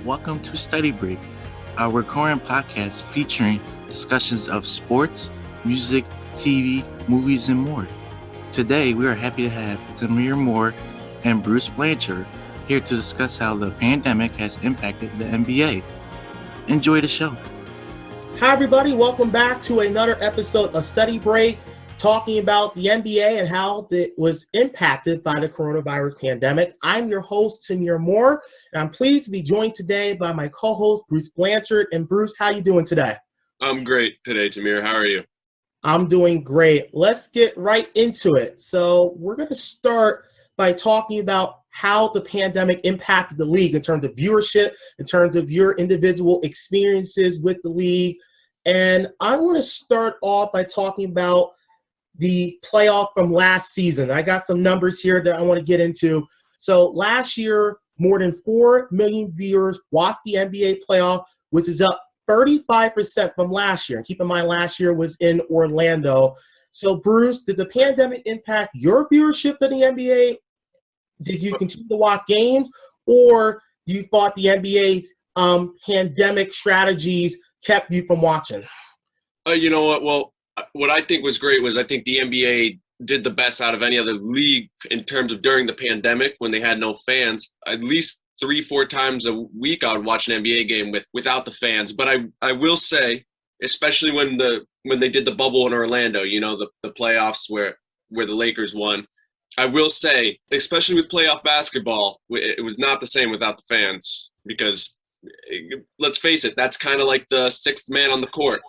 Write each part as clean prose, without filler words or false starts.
Welcome to Study Break, our recurring podcast featuring discussions of sports, music, TV, movies, and more. Today, we are happy to have Tamir and Bruce Blanchard here to discuss how the pandemic has impacted the NBA. Enjoy the show. Hi, everybody. Welcome back to another episode of Study Break, talking about the NBA and how it was impacted by the coronavirus pandemic. I'm your host, Tamir Moore, and I'm pleased to be joined today by my co-host, Bruce Blanchard. And Bruce, how you doing today? I'm great today, Tamir. How are you? I'm doing great. Let's get right into it. So we're going to start by talking about how the pandemic impacted the league in terms of viewership, in terms of your individual experiences with the league. And I want to start off by talking about the playoff from last season. I got some numbers here that I want to get into. So last year, more than 4 million viewers watched the NBA playoff, which is up 35% from last year. And keep in mind, last year was in Orlando. So Bruce, did the pandemic impact your viewership of the NBA? Did you continue to watch games, or you thought the NBA's pandemic strategies kept you from watching? You know what? Well, what I think was great was I think the NBA did the best out of any other league in terms of during the pandemic when they had no fans. At least 3-4 times a week I would watch an NBA game without the fans. But I will say, especially when they did the bubble in Orlando, you know, the playoffs where the Lakers won, I will say, especially with playoff basketball, it was not the same without the fans because, let's face it, that's kind of like the sixth man on the court.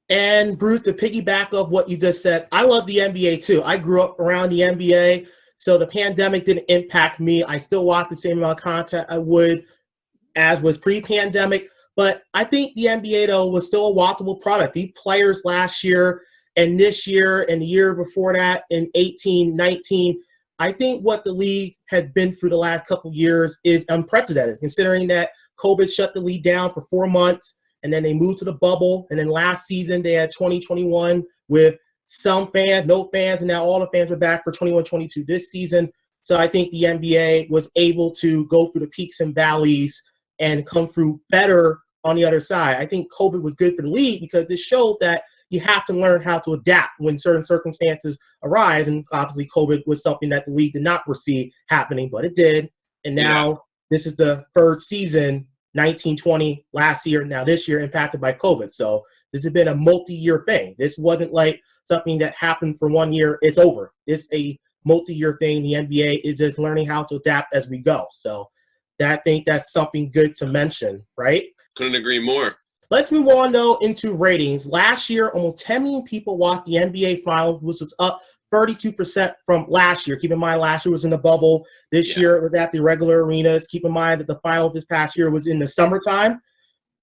And Bruce, to piggyback off what you just said, I love the NBA too. I grew up around the NBA, so the pandemic didn't impact me. I still watch the same amount of content I would as was pre-pandemic. But I think the NBA, though, was still a watchable product. These players last year and this year and the year before that in 18, 19, I think what the league has been through the last couple of years is unprecedented, considering that COVID shut the league down for 4 months, and then they moved to the bubble. And then last season, they had 2021 with some fans, no fans, and now all the fans are back for 21-22 this season. So I think the NBA was able to go through the peaks and valleys and come through better on the other side. I think COVID was good for the league because this showed that you have to learn how to adapt when certain circumstances arise. And obviously COVID was something that the league did not foresee happening, but it did. And now This is the third season, 19-20 last year, now this year impacted by COVID. So this has been a multi-year thing. This wasn't like something that happened for 1 year, it's over. It's a multi-year thing. The NBA is just learning how to adapt as we go. So I think that's something good to mention, right? Couldn't agree more. Let's move on, though, into ratings. Last year, almost 10 million people watched the NBA Finals, which was up 32% from last year. Keep in mind, last year was in the bubble. This year, it was at the regular arenas. Keep in mind that the Finals this past year was in the summertime.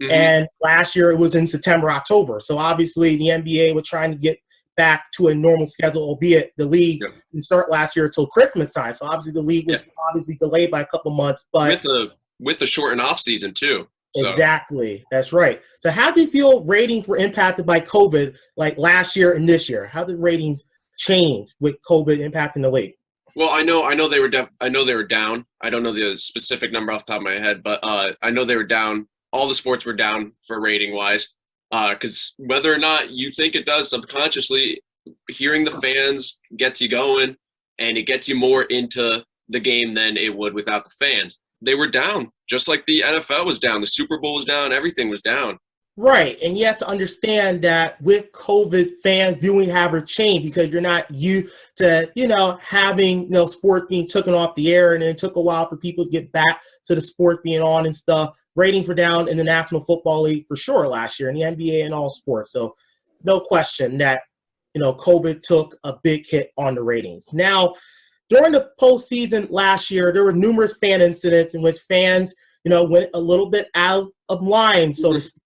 And last year, it was in September, October. So, obviously, the NBA was trying to get back to a normal schedule, albeit the league didn't start last year until Christmas time. So, obviously, the league was obviously delayed by a couple months. But with the shortened off season, too. So. Exactly. That's right. So how do you feel ratings were impacted by COVID like last year and this year? How did ratings change with COVID impacting the league? Well, I know they were down. I don't know the specific number off the top of my head, but I know they were down. All the sports were down for rating wise. Because whether or not you think it does, subconsciously, hearing the fans gets you going, and it gets you more into the game than it would without the fans. They were down, just like the NFL was down. The Super Bowl was down. Everything was down. Right, and you have to understand that with COVID, fan viewing habits change because you're not used to, having, sport being taken off the air, and it took a while for people to get back to the sport being on and stuff. Ratings were down in the National Football League for sure last year, in the NBA and all sports. So no question that, COVID took a big hit on the ratings. Now, during the postseason last year, there were numerous fan incidents in which fans, went a little bit out of line, so to speak.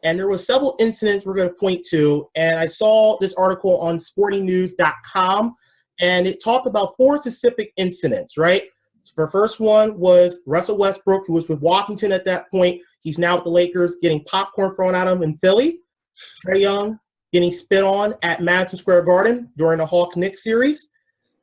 And there were several incidents we're going to point to. And I saw this article on sportingnews.com, and it talked about 4 specific incidents, right? So the first one was Russell Westbrook, who was with Washington at that point. He's now with the Lakers, getting popcorn thrown at him in Philly. Trae Young getting spit on at Madison Square Garden during the Hawks-Knicks series.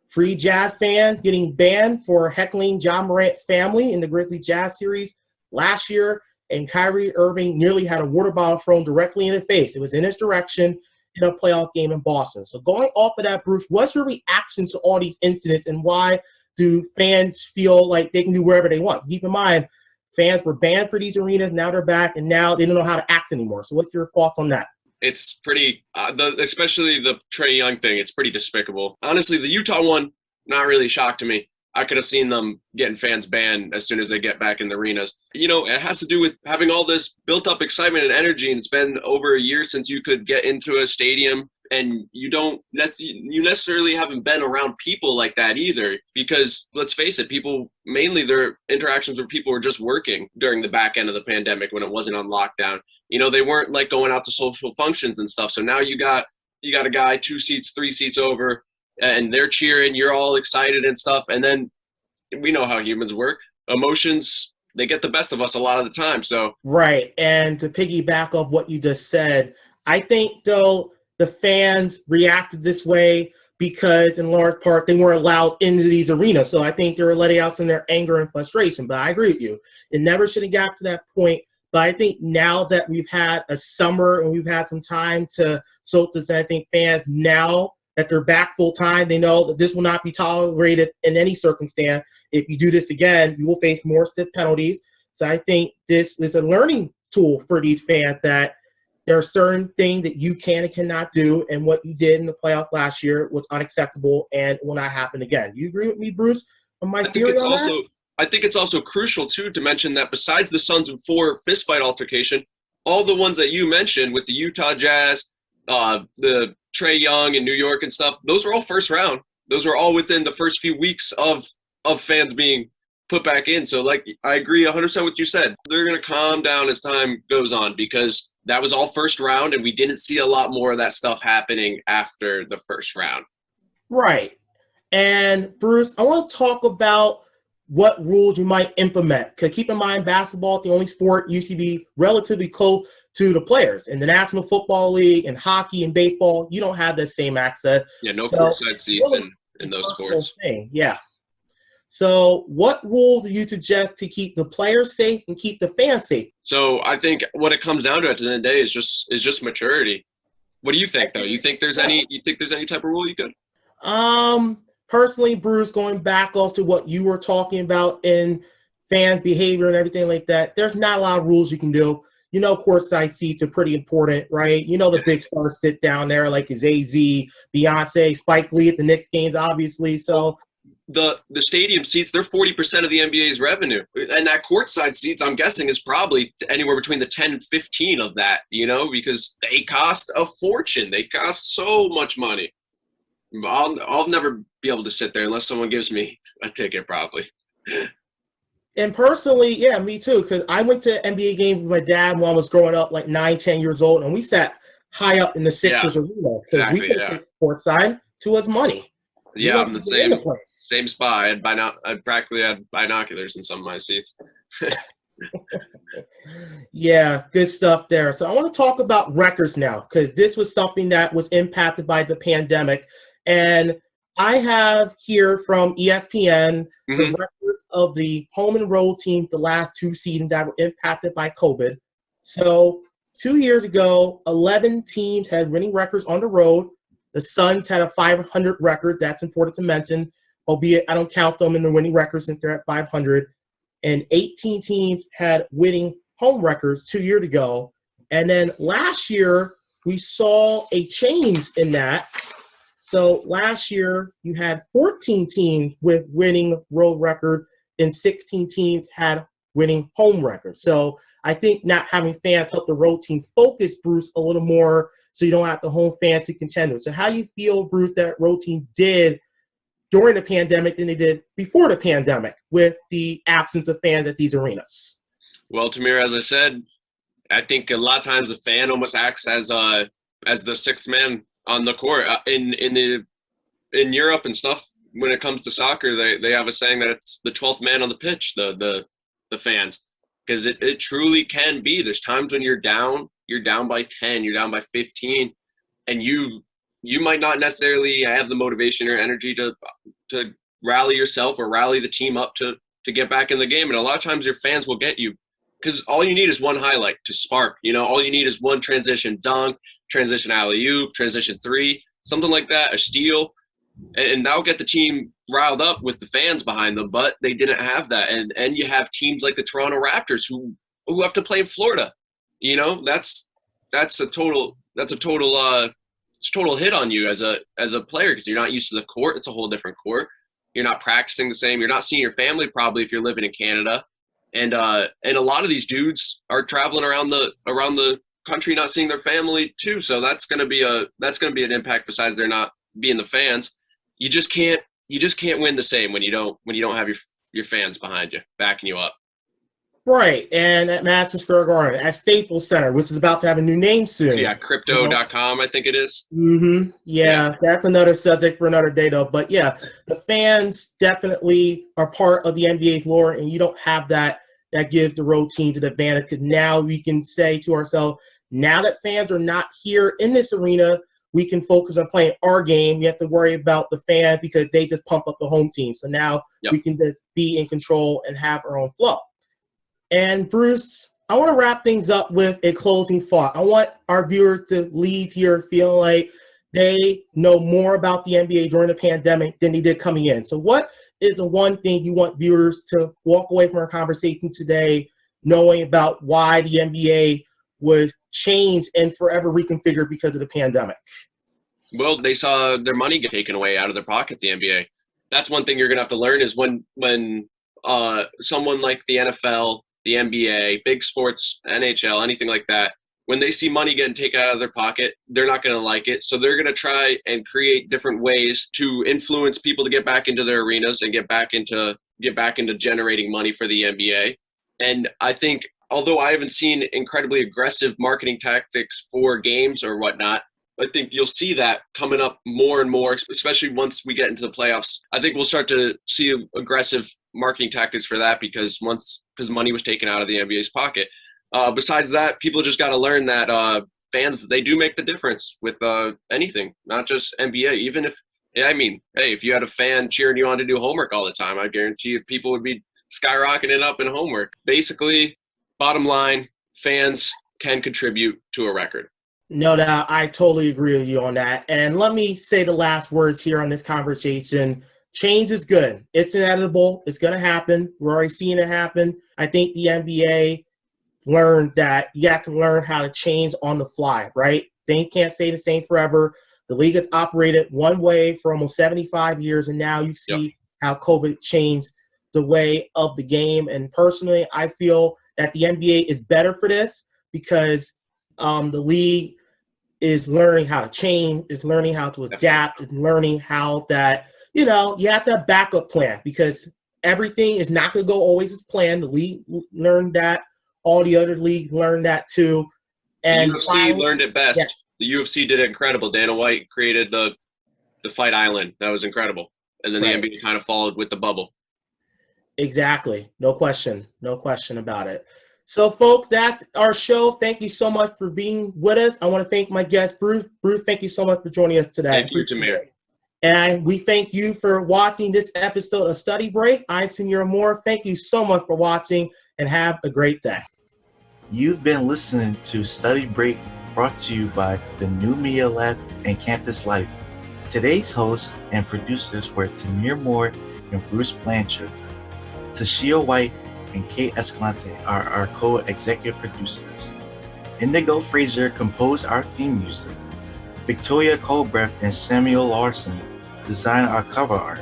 Free Jazz fans getting banned for heckling Ja Morant family in the Grizzlies Jazz series last year, and Kyrie Irving nearly had a water bottle thrown directly in his face. It was in his direction in a playoff game in Boston. So going off of that, Bruce, what's your reaction to all these incidents, and why do fans feel like they can do wherever they want? Keep in mind, fans were banned for these arenas. Now they're back, and now they don't know how to act anymore. So what's your thoughts on that? It's pretty, especially the Trae Young thing, it's pretty despicable. Honestly, the Utah one, not really shocked to me. I could have seen them getting fans banned as soon as they get back in the arenas. You know, it has to do with having all this built-up excitement and energy, and it's been over a year since you could get into a stadium, and you necessarily haven't been around people like that either, because let's face it, people, mainly their interactions with people were just working during the back end of the pandemic when it wasn't on lockdown. You know, they weren't like going out to social functions and stuff. So now you got a guy 2 seats, 3 seats over, and they're cheering, you're all excited and stuff. And then we know how humans work. Emotions, they get the best of us a lot of the time. So right. And to piggyback off what you just said, I think, though, the fans reacted this way because, in large part, they weren't allowed into these arenas. So I think they were letting out some of their anger and frustration. But I agree with you. It never should have got to that point. But I think now that we've had a summer and we've had some time to soak this, I think fans now that they're back full time, they know that this will not be tolerated in any circumstance. If you do this again, you will face more stiff penalties. So I think this is a learning tool for these fans, that there are certain things that you can and cannot do, and what you did in the playoff last year was unacceptable and will not happen again. You agree with me, Bruce, on my theory on that? I think it's also crucial, too, to mention that besides the Suns and 4 fistfight altercation, all the ones that you mentioned with the Utah Jazz, the Trae Young in New York and stuff, those were all first round. Those were all within the first few weeks of fans being put back in. So, like, I agree 100% with what you said. They're going to calm down as time goes on, because that was all first round, and we didn't see a lot more of that stuff happening after the first round. Right. And, Bruce, I want to talk about what rules you might implement. Because keep in mind, basketball, the only sport, used to be relatively close to the players. In the National Football League and hockey and baseball, you don't have the same access. Yeah, no courtside seats in those sports. Yeah. So what rules do you suggest to keep the players safe and keep the fans safe? So I think what it comes down to at the end of the day is just maturity. What do you think, though? You think there's any type of rule you could? Personally, Bruce, going back off to what you were talking about in fan behavior and everything like that, there's not a lot of rules you can do. You know, courtside seats are pretty important, right? You know, the big stars sit down there, like Jay-Z, Beyonce, Spike Lee at the Knicks games, obviously. So the stadium seats, they're 40% of the NBA's revenue. And that courtside seats, I'm guessing, is probably anywhere between the 10 and 15 of that, you know, because they cost a fortune. They cost so much money. I'll never be able to sit there unless someone gives me a ticket, probably. And personally, yeah, me too, because I went to NBA games with my dad when I was growing up, like 9, 10 years old, and we sat high up in the Sixers arena because we could sit courtside to us money. Yeah, I'm the same spot. I practically had binoculars in some of my seats. Yeah, good stuff there. So I want to talk about records now, because this was something that was impacted by the pandemic. And I have here from ESPN the records of the home and road teams the last 2 seasons that were impacted by COVID. So 2 years ago, 11 teams had winning records on the road. The Suns had a 500 record. That's important to mention, albeit I don't count them in the winning records since they're at 500. And 18 teams had winning home records 2 years ago. And then last year, we saw a change in that. So last year, you had 14 teams with winning road record, and 16 teams had winning home records. So I think not having fans help the road team focus, Bruce, a little more, so you don't have the home fan to contend with. So how do you feel, Bruce, that road team did during the pandemic than they did before the pandemic with the absence of fans at these arenas? Well, Tamir, as I said, I think a lot of times the fan almost acts as the sixth man on the court. In Europe and stuff, when it comes to soccer, they have a saying that it's the 12th man on the pitch, the fans, because it truly can be. There's times when you're down by 10, you're down by 15, and you might not necessarily have the motivation or energy to rally yourself or rally the team up to get back in the game. And a lot of times your fans will get you because all you need is one highlight to spark. All you need is one transition dunk, transition alley-oop, transition three, something like that, a steal, and that'll get the team riled up with the fans behind them. But they didn't have that, and you have teams like the Toronto Raptors who have to play in Florida. That's a total hit on you as a player, because you're not used to the court. It's a whole different court. You're not practicing the same. You're not seeing your family probably if you're living in Canada. And a lot of these dudes are traveling around the country not seeing their family too. So that's going to be an impact besides there not being the fans. You just can't win the same when you don't have your fans behind you backing you up. Right, and at Madison Square Garden, at Staples Center, which is about to have a new name soon. Yeah, crypto.com, I think it is. Mm-hmm. Yeah, that's another subject for another day, though. But yeah, the fans definitely are part of the NBA's lore, and you don't have that. That gives the road teams an advantage, because now we can say to ourselves, now that fans are not here in this arena, we can focus on playing our game. We have to worry about the fans because they just pump up the home team. So now we can just be in control and have our own flow. And Bruce, I want to wrap things up with a closing thought. I want our viewers to leave here feeling like they know more about the NBA during the pandemic than they did coming in. So what is the one thing you want viewers to walk away from our conversation today knowing about why the NBA was changed and forever reconfigured because of the pandemic? Well, they saw their money get taken away out of their pocket, the NBA. That's one thing you're going to have to learn is when someone like the NFL, the NBA, big sports, NHL, anything like that, when they see money getting taken out of their pocket, they're not going to like it. So they're going to try and create different ways to influence people to get back into their arenas and get back into generating money for the NBA. And I think, although I haven't seen incredibly aggressive marketing tactics for games or whatnot, I think you'll see that coming up more and more, especially once we get into the playoffs. I think we'll start to see aggressive marketing tactics for that because money was taken out of the NBA's pocket. Besides that, people just got to learn that fans, they do make the difference with anything, not just NBA. Even if, if you had a fan cheering you on to do homework all the time, I guarantee you people would be skyrocketing up in homework. Basically, bottom line, fans can contribute to a record. No doubt. I totally agree with you on that. And let me say the last words here on this conversation. Change is good. It's inevitable. It's going to happen. We're already seeing it happen. I think the NBA learned that you have to learn how to change on the fly, right? They can't stay the same forever. The league has operated one way for almost 75 years, and now you see how COVID changed the way of the game. And personally, I feel that the NBA is better for this because the league is learning how to change, is learning how to adapt, is learning how that, you have to have backup plan because everything is not going to go always as planned. The league learned that. All the other leagues learned that too. And the UFC learned it best. Yeah. The UFC did it incredible. Dana White created the Fight Island. That was incredible. And then the NBA kind of followed with the bubble. Exactly. No question. No question about it. So, folks, that's our show. Thank you so much for being with us. I want to thank my guest, Bruce. Bruce, thank you so much for joining us today. Thank you, Tamir. And we thank you for watching this episode of Study Break. I'm Tamir Moore. Thank you so much for watching, and have a great day. You've been listening to Study Break, brought to you by the New Media Lab and Campus Life. Today's hosts and producers were Tamir Moore and Bruce Blanchard. Tashia White and Kate Escalante are our co-executive producers. Indigo Fraser composed our theme music. Victoria Colbreth and Samuel Larson designed our cover art.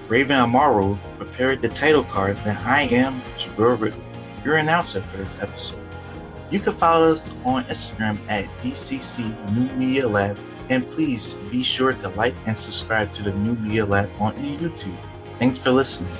Raven Amaro prepared the title cards, and I am Jabril Ridley, your announcer for this episode. You can follow us on Instagram at DCC New Media Lab, and please be sure to like and subscribe to the New Media Lab on YouTube. Thanks for listening.